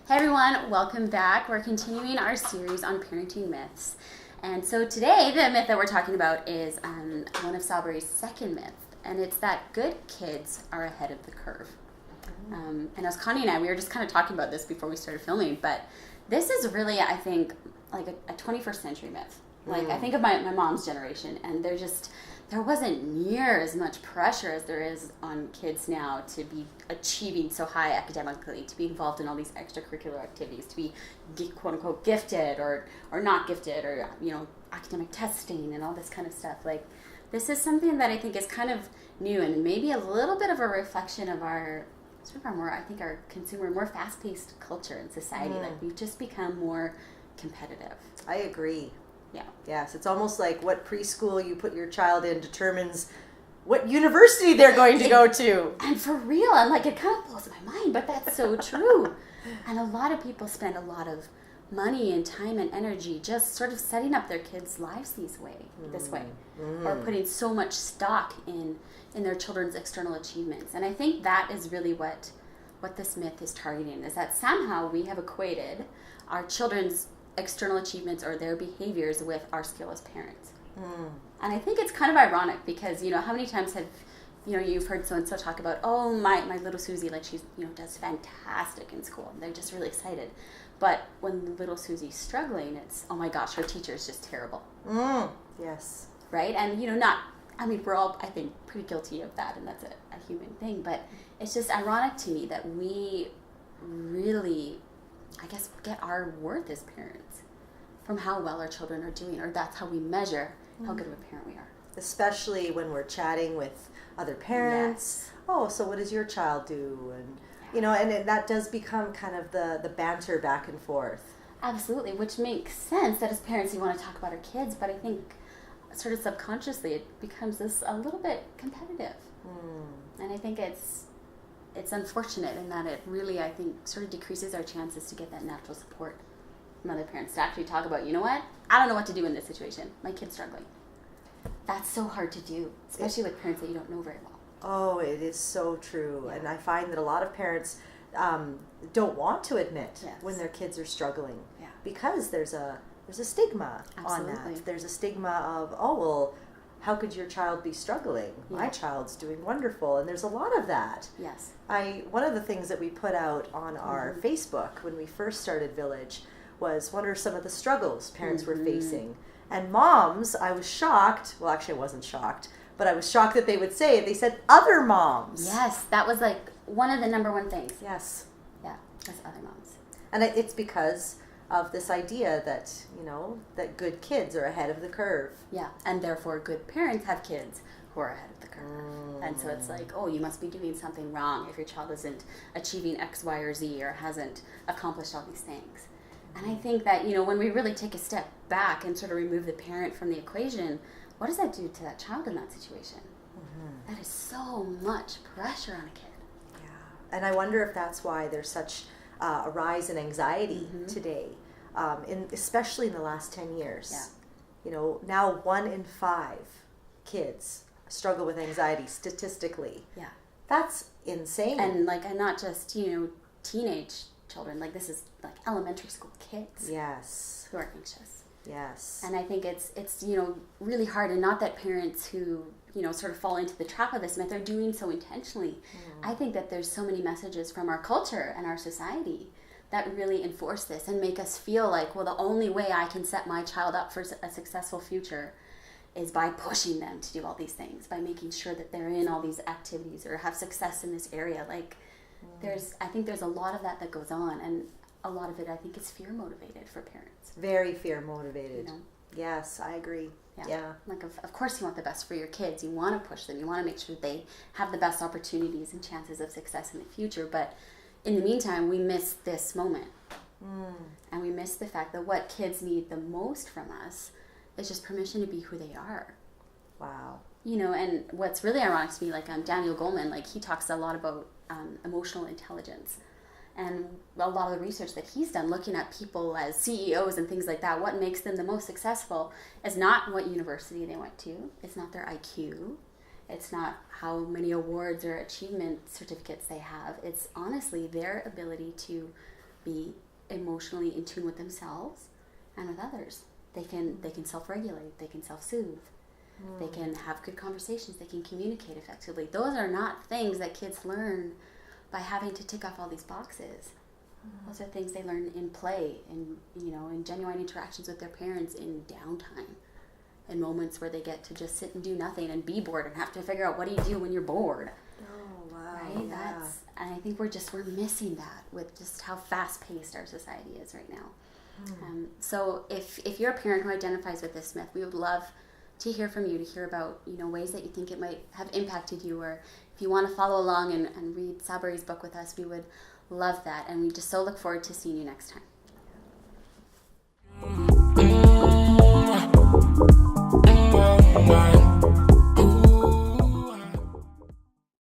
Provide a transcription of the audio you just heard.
Hey everyone, welcome back. We're continuing our series on parenting myths. And so today, the myth that we're talking about is one of Salisbury's second myth, and it's that good kids are ahead of the curve. And as Connie and I, we were just kind of talking about this before we started filming, but this is really, I think, like a 21st century myth. Like, I think of my mom's generation, and there wasn't near as much pressure as there is on kids now to be achieving so high academically, to be involved in all these extracurricular activities, to be quote unquote gifted or not gifted, or academic testing and all this kind of stuff. Like, this is something that I think is kind of new and maybe a little bit of a reflection of our our consumer, more fast-paced culture and society. Like, we've just become more competitive. I agree. Yeah. Yes, it's almost like what preschool you put your child in determines what university they're going to go to. And for real, I'm like, it kind of blows my mind, but that's so true. And a lot of people spend a lot of money and time and energy just sort of setting up their kids' lives this way, or putting so much stock in their children's external achievements. And I think that is really what this myth is targeting, is that somehow we have equated our children's external achievements or their behaviors with our skill as parents. And I think it's kind of ironic because, how many times have, you've heard so-and-so talk about, oh, my little Susie, like, she's, does fantastic in school. And they're just really excited. But when little Susie's struggling, it's, oh my gosh, her teacher is just terrible. Yes. Right? And, we're all, I think, pretty guilty of that, and that's a human thing. But it's just ironic to me that we really, I guess, get our worth as parents from how well our children are doing, or that's how we measure how good of a parent we are. Especially when we're chatting with other parents. Yes. Oh, so what does your child do? And, and that does become kind of the banter back and forth. Absolutely, which makes sense that as parents you want to talk about our kids, but I think sort of subconsciously it becomes this a little bit competitive. And I think it's unfortunate in that it really, I think, sort of decreases our chances to get that natural support from other parents to actually talk about, you know what, I don't know what to do in this situation. My kid's struggling. That's so hard to do, especially with parents that you don't know very well. Oh, it is so true. Yeah. And I find that a lot of parents don't want to admit Yes. when their kids are struggling. Yeah. Because there's a stigma on Absolutely. that. There's a stigma of, oh, well, how could your child be struggling? Yeah. My child's doing wonderful. And there's a lot of that. Yes. One of the things that we put out on our Facebook when we first started Village was, what are some of the struggles parents were facing? And moms, I was shocked. Well, actually, I wasn't shocked, but I was shocked that they said other moms. Yes, that was like one of the number one things. Yes. Yeah, as other moms. And it's because of this idea that, that good kids are ahead of the curve. Yeah, and therefore good parents have kids who are ahead of the curve. And so it's like, oh, you must be doing something wrong if your child isn't achieving X, Y, or Z, or hasn't accomplished all these things. And I think that, when we really take a step back and sort of remove the parent from the equation, what does that do to that child in that situation? That is so much pressure on a kid. Yeah. And I wonder if that's why there's such a rise in anxiety today, especially in the last 10 years. Yeah. Now 1 in 5 kids struggle with anxiety statistically. Yeah. That's insane. And not just, teenage children. Like, this is like elementary school kids. Yes. Who are anxious. Yes. And I think it's really hard, and not that parents who, sort of fall into the trap of this myth are doing so intentionally. I think that there's so many messages from our culture and our society that really enforce this and make us feel like, well, the only way I can set my child up for a successful future is by pushing them to do all these things, by making sure that they're in all these activities or have success in this area. Like, I think there's a lot of that goes on, and a lot of it, I think, is fear motivated for parents. Very fear motivated. Yes, I agree. Yeah. Like, of course you want the best for your kids. You want to push them. You want to make sure they have the best opportunities and chances of success in the future. But in the meantime, we miss this moment. And we miss the fact that what kids need the most from us is just permission to be who they are. Wow. And what's really ironic to me, like, Daniel Goleman, like, he talks a lot about emotional intelligence. And a lot of the research that he's done looking at people as CEOs and things like that, what makes them the most successful is not what university they went to. It's not their IQ. It's not how many awards or achievement certificates they have. It's honestly their ability to be emotionally in tune with themselves and with others. They can self-regulate, they can self-soothe, they can have good conversations, they can communicate effectively. Those are not things that kids learn by having to tick off all these boxes. Those are things they learn in play, in genuine interactions with their parents, in downtime, in moments where they get to just sit and do nothing and be bored and have to figure out what do you do when you're bored. Oh, wow. Right? Yeah. And I think we're missing that with just how fast-paced our society is right now. So if you're a parent who identifies with this myth, we would love to hear from you, to hear about ways that you think it might have impacted you, or if you want to follow along and read Sal Berry's book with us, we would love that. And we just so look forward to seeing you next time.